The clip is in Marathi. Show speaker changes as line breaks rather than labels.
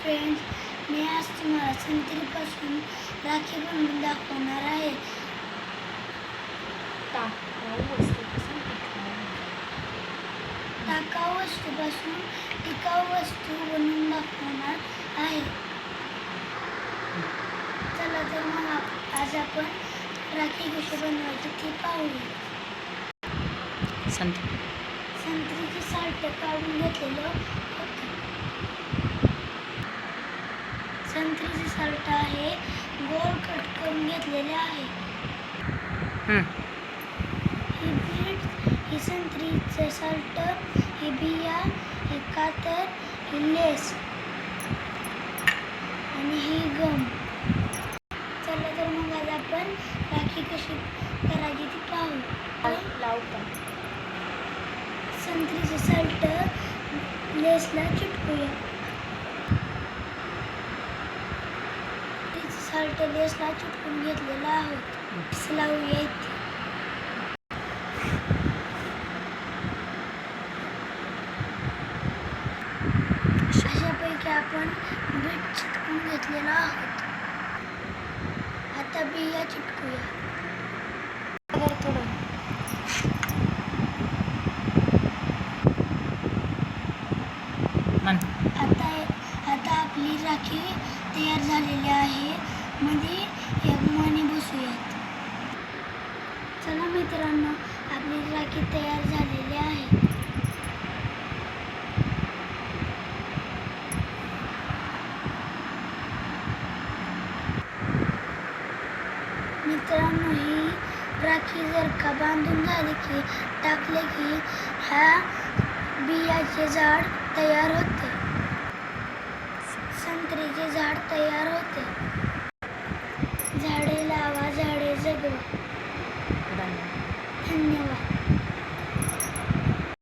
फ्रेंड्स, मी आज तुम्हाला संत्रीपासून राखी बनवून दाखवणार आहे. टाकाऊ वस्तूपासून टिकाऊ वस्तू बनवून दाखवणार आहे. चला तर मग आज आपण राखी कशी बनवायची ते पाहूया. संत्रीचे साल्ट काढून घेतलेलं होतं. संत्रीचे साल्ट आहे, गोल कट करून घेतलेले आहे. ही बीट, ही संत्रीचे साल्ट, ही बिया, ही कातर, ही लेस आणि ही गम. चला तर मग आज आपण राखी कशी करायची ती पाहू. संत्रीचे साल्ट लेसला चिटकूया. साल्ट लेसला चिटकून घेतलेला आहोत. लावूया इथे. अशापैकी आपण बीट चिटकून घेतलेला आहोत. आता बिया चिटकूया. आता आपली राखी तयार झालेली आहे. मध्ये एक मणी बसूयात. चला मित्रांनो, आपली राखी तयार झालेली आहे. मित्रांनो, ही राखी जर का बांधून झाली की टाकले की ह्या बियाचे झाड तयार होते. संत्रीचे झाड तयार